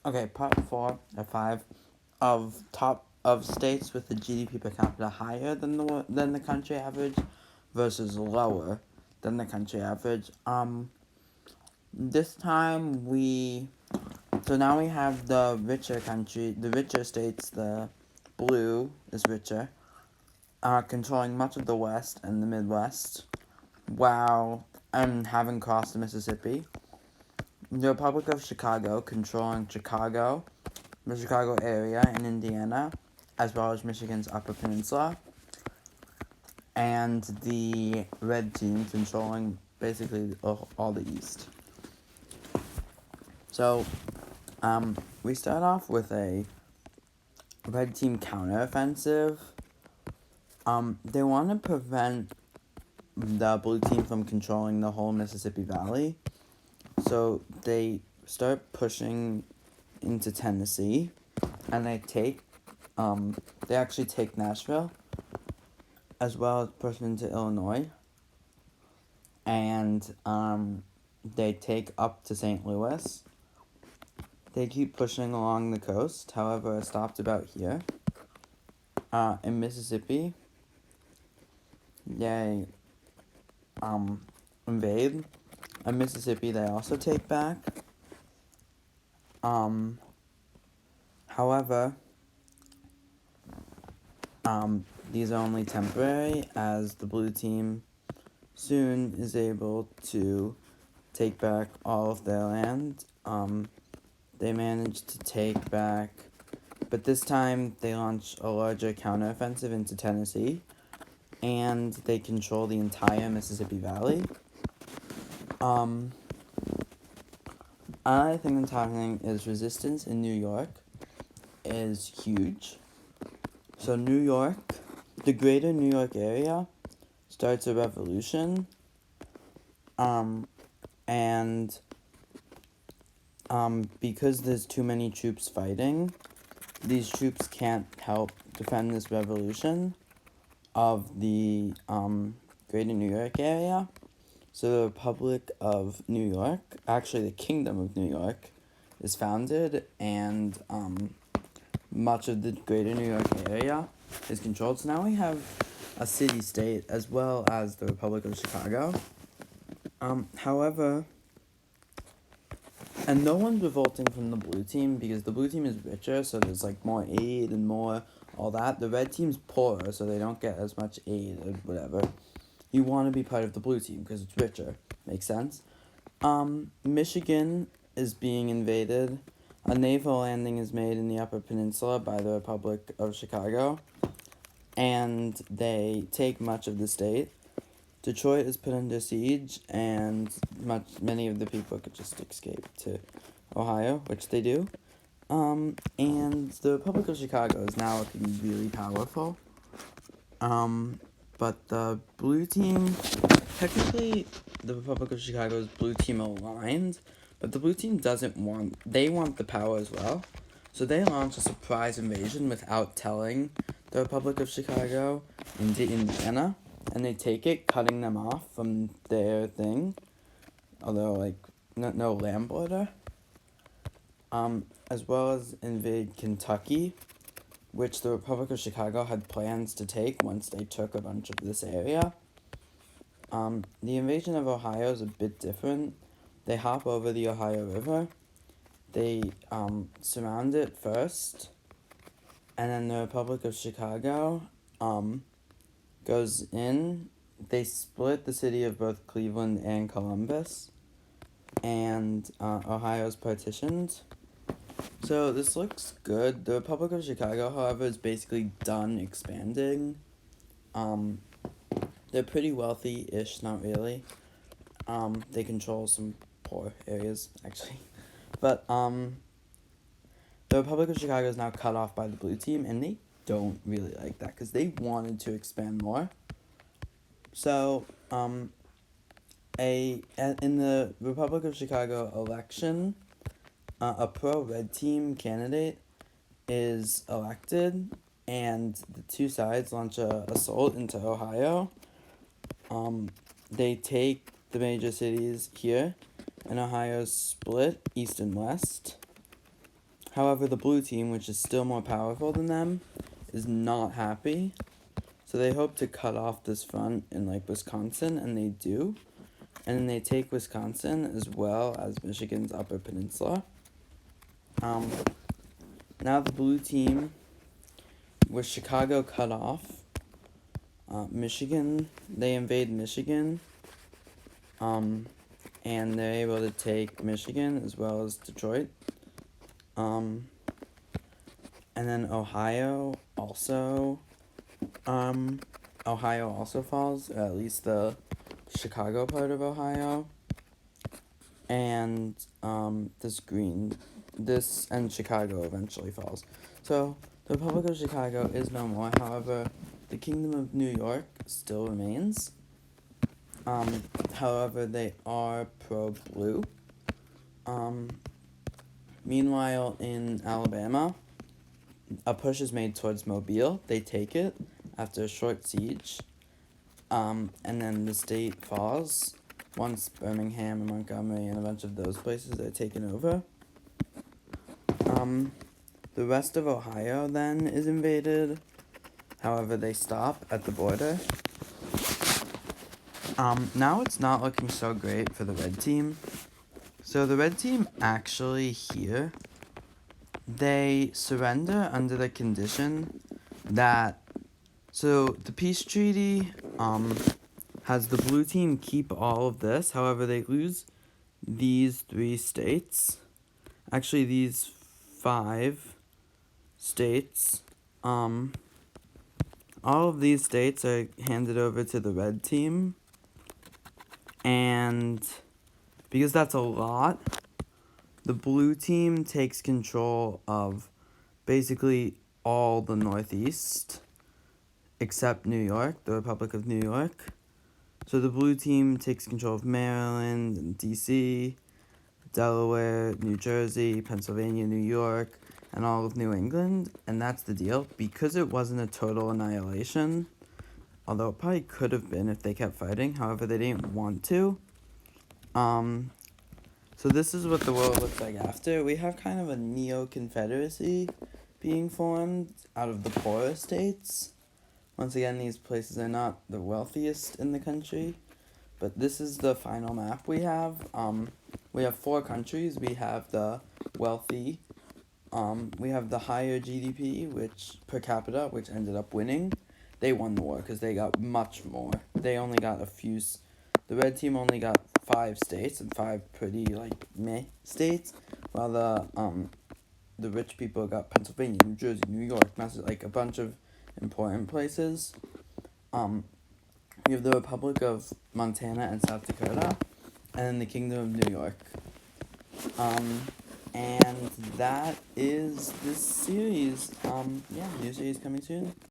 Okay, part 4 or 5 of top of states with the GDP per capita higher than the country average versus lower than the country average. This time now we have the richer states, the blue is richer, controlling much of the West and the Midwest, while having crossed the Mississippi. The Republic of Chicago controlling Chicago, the Chicago area in Indiana, as well as Michigan's Upper Peninsula, and the red team controlling basically all the East. So, we start off with a red team counteroffensive. They want to prevent the blue team from controlling the whole Mississippi Valley, so they start pushing into Tennessee, and they actually take Nashville, as well as push into Illinois, and they take up to St. Louis. They keep pushing along the coast, however, it stopped about here. In Mississippi, they invade. In Mississippi, they also take back. However, these are only temporary, as the blue team soon is able to take back all of their land. They managed to take back, but this time they launch a larger counteroffensive into Tennessee, and they control the entire Mississippi Valley. Another thing that's happening is resistance in New York is huge. So New York, the greater New York area, starts a revolution, and because there's too many troops fighting, these troops can't help defend this revolution of the greater New York area. So the Republic of New York, actually the Kingdom of New York, is founded, and much of the greater New York area is controlled. So now we have a city-state as well as the Republic of Chicago. However, and no one's revolting from the blue team because the blue team is richer, so there's like more aid and more all that. The red team's poorer, so they don't get as much aid or whatever. You want to be part of the blue team because it's richer. Makes sense? Michigan is being invaded. A naval landing is made in the Upper Peninsula by the Republic of Chicago, and they take much of the state. Detroit is put under siege, and many of the people could just escape to Ohio, which they do. And the Republic of Chicago is now looking really powerful. But the blue team, technically, the Republic of Chicago is blue team aligned, but the blue team they want the power as well. So they launch a surprise invasion without telling the Republic of Chicago into Indiana, and they take it, cutting them off from their thing, although, like, no land border, as well as invade Kentucky, which the Republic of Chicago had plans to take once they took a bunch of this area. The invasion of Ohio is a bit different. They hop over the Ohio River. They surround it first, and then the Republic of Chicago goes in. They split the city of both Cleveland and Columbus, and Ohio's partitioned. So this looks good. The Republic of Chicago, however, is basically done expanding. They're pretty wealthy-ish, not really. They control some poor areas, actually. But the Republic of Chicago is now cut off by the blue team, and they don't really like that because they wanted to expand more. So, in the Republic of Chicago election, a pro-red team candidate is elected, and the two sides launch a assault into Ohio. They take the major cities here, and Ohio's split east and west. However, the blue team, which is still more powerful than them, is not happy. So they hope to cut off this front in like Wisconsin, and they do. And then they take Wisconsin as well as Michigan's Upper Peninsula. Now the blue team, with Chicago cut off, Michigan, they invade Michigan, and they're able to take Michigan as well as Detroit. And then Ohio also falls, or at least the Chicago part of Ohio. And this and Chicago eventually falls. So the Republic of Chicago is no more. However, the Kingdom of New York still remains. However, they are pro-blue. Meanwhile, in Alabama, a push is made towards Mobile. They take it after a short siege. And then the state falls once Birmingham and Montgomery and a bunch of those places are taken over. The rest of Ohio then is invaded. However, they stop at the border. Now it's not looking so great for the red team. So the red team actually here, they surrender under the condition that, so the peace treaty has the blue team keep all of this. However, they lose these 3 states. Actually, these 5 states. All of these states are handed over to the red team. And because that's a lot, the blue team takes control of basically all the Northeast, except New York, the Republic of New York. So the blue team takes control of Maryland and D.C., Delaware, New Jersey, Pennsylvania, New York, and all of New England. And that's the deal. Because it wasn't a total annihilation, although it probably could have been if they kept fighting. However, they didn't want to. So this is what the world looks like after. We have kind of a neo-confederacy being formed out of the poorer states. Once again, these places are not the wealthiest in the country. But this is the final map we have. We have 4 countries. We have the wealthy. We have the higher GDP, which per capita, which ended up winning. They won the war because they got much more. They only got a few. The red team only got 5 states and 5 pretty meh states, while the rich people got Pennsylvania, New Jersey, New York, Massachusetts, a bunch of important places. We have the Republic of Montana and South Dakota, and then the Kingdom of New York. And that is this series. New series coming soon.